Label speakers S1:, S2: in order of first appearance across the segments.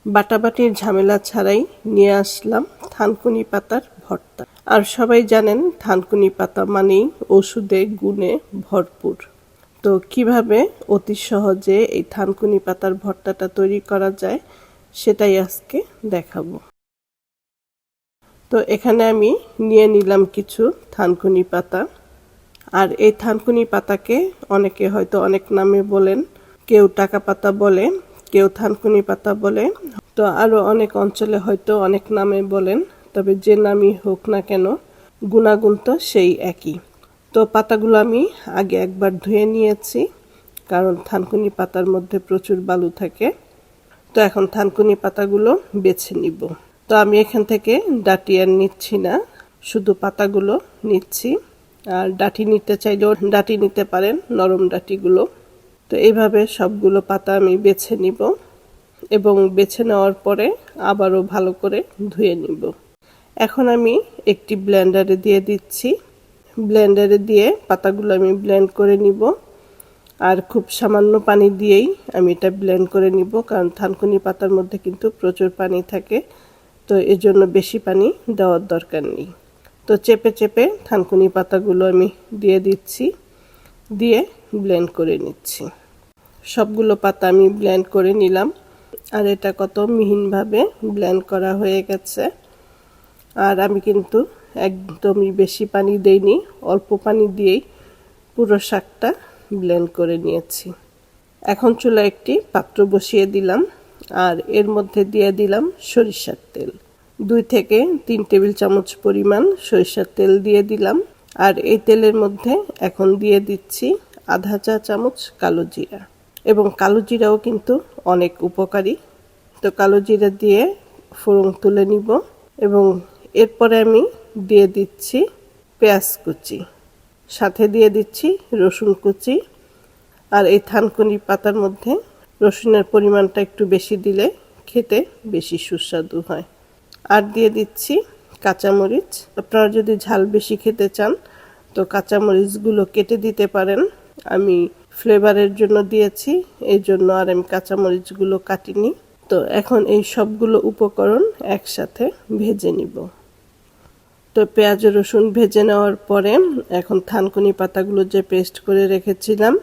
S1: বাটাবাটির ঝামেলা ছাড়াই নিয়ে আসলাম থানকুনি পাতার ভর্তা। আর সবাই জানেন থানকুনি পাতা মানেই ওষুধে গুণে ভরপুর। তো কিভাবে অতি সহজে এই থানকুনি পাতার ভর্তাটা তৈরি করা যায় সেটাই আজকে দেখাবো। তো এখানে আমি নিয়ে নিলাম কিছু থানকুনি পাতা। আর এই থানকুনি পাতাকে অনেকে হয়তো অনেক নামে বলেন, কেউ টাকা পাতা বলে, কেউ থানকুনি পাতা বলে, তো আরো অনেক অঞ্চলে হয়তো অনেক নামে বলেন। তবে যে নামই হোক না কেন গুণাগুণ তো সেই একই। তো পাতাগুলো আমি আগে একবার ধুয়ে নিয়েছি, কারণ থানকুনি পাতার মধ্যে প্রচুর বালু থাকে। তো এখন থানকুনি পাতাগুলো বেছে নিব। তো আমি এখান থেকে ডাঁটি আর নিচ্ছি না, শুধু পাতাগুলো নিচ্ছি। আর ডাঁটি নিতে চাইলেও ডাঁটি নিতে পারেন, নরম ডাঁটিগুলো। তো এইভাবে সবগুলো পাতা আমি বেছে নিব এবং বেছে নেওয়ার পরে আবারও ভালো করে ধুয়ে নিব। এখন আমি একটি ব্লেন্ডারে দিয়ে দিচ্ছি। ব্লেন্ডারে দিয়ে পাতাগুলো আমি ব্লেন্ড করে নিব। আর খুব সামান্য পানি দিয়েই আমি এটা ব্লেন্ড করে নিব, কারণ থানকুনি পাতার মধ্যে কিন্তু প্রচুর পানি থাকে। তো এজন্য বেশি পানি দেওয়ার দরকার নেই। তো চেপে চেপে থানকুনি পাতাগুলো আমি দিয়ে দিচ্ছি, দিয়ে ব্লেন্ড করে নিচ্ছি। সবগুলো পাতা আমি ব্লেন্ড করে নিলাম। আর এটা কত মিহিনভাবে ব্লেন্ড করা হয়ে গেছে। আর আমি কিন্তু একদমই বেশি পানি দেইনি, অল্প পানি দিয়েই পুরো শাকটা ব্লেন্ড করে নিয়েছি। এখন চুলায় একটি পাত্র বসিয়ে দিলাম আর এর মধ্যে দিয়ে দিলাম সরিষার তেল। 2 থেকে 3 টেবিল চামচ পরিমাণ সরিষার তেল দিয়ে দিলাম। আর এই তেলের মধ্যে এখন দিয়ে দিচ্ছি আধা চা চামচ কালো জিরা। এবং কালো জিরাও কিন্তু অনেক উপকারী। তো কালো জিরা দিয়ে ফোড়ন তুলে নিব এবং এরপরে আমি দিয়ে দিচ্ছি পেঁয়াজ কুচি, সাথে দিয়ে দিচ্ছি রসুন কুচি। আর এই থানকুনি পাতার মধ্যে রসুনের পরিমাণটা একটু বেশি দিলে খেতে বেশি সুস্বাদু হয়। আর দিয়ে দিচ্ছি কাঁচামরিচ। আপনারা যদি ঝাল বেশি খেতে চান তো কাঁচামরিচগুলো কেটে দিতে পারেন। আমি ফ্লেভারের জন্য দিয়েছি, এই জন্য আর আমি কাঁচামরিচগুলো কাটিনি। তো এখন এই সবগুলো উপকরণ একসাথে ভেজে নিব। তো পেঁয়াজ রসুন ভেজে নেওয়ার পরে এখন থানকুনি পাতাগুলো যে পেস্ট করে রেখেছিলাম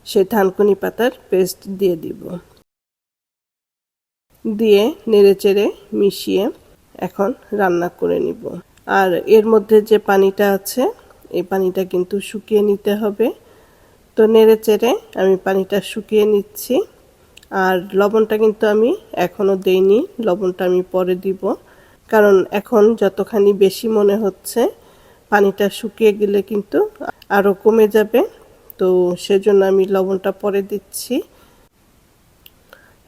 S1: সেই থানকুনি পাতার পেস্ট দিয়ে দিব। দিয়ে নেড়েচেড়ে মিশিয়ে এখন রান্না করে নিব। আর এর মধ্যে যে পানিটা আছে এই পানিটা কিন্তু শুকিয়ে নিতে হবে। তো নেড়েচেড়ে আমি পানিটা শুকিয়ে নিচ্ছি। আর লবণটা কিন্তু আমি এখনো দেইনি, লবণটা আমি পরে দিব, কারণ এখন যতখানি বেশি মনে হচ্ছে পানিটা শুকিয়ে গেলে কিন্তু আরো কমে যাবে। তো সেজন্য আমি লবণটা পরে দিচ্ছি।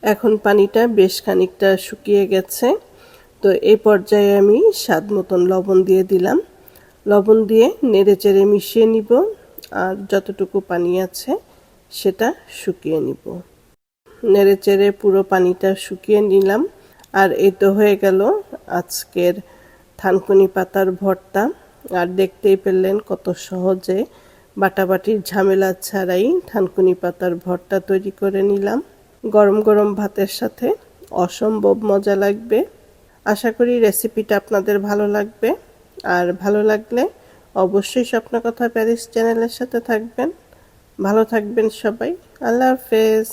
S1: এখন পানিটা বেশ খানিকটা শুকিয়ে গেছে। তো এই পর্যায়ে আমি স্বাদ মতন লবণ দিয়ে দিলাম। লবণ দিয়ে নেড়েচেড়ে মিশিয়ে নিব আর যতটুকু পানি আছে সেটা শুকিয়ে নিব। নেড়েচেড়ে পুরো পানিটা শুকিয়ে নিলাম। আর এই তো হয়ে গেল আজকের থানকুনি পাতার ভর্তা। আর দেখতেই পেলেন কত সহজে বাটাবাটির ঝামেলা ছাড়াই থানকুনি পাতার ভর্তা তৈরি করে নিলাম। গরম গরম ভাতের সাথে অসম্ভব মজা লাগবে। আশা করি রেসিপিটা আপনাদের ভালো লাগবে। আর ভালো লাগলে অবশ্যই স্বপ্নকথা প্যারিস চ্যানেলের সাথে থাকবেন। ভালো থাকবেন সবাই। আল্লাহ হাফেজ।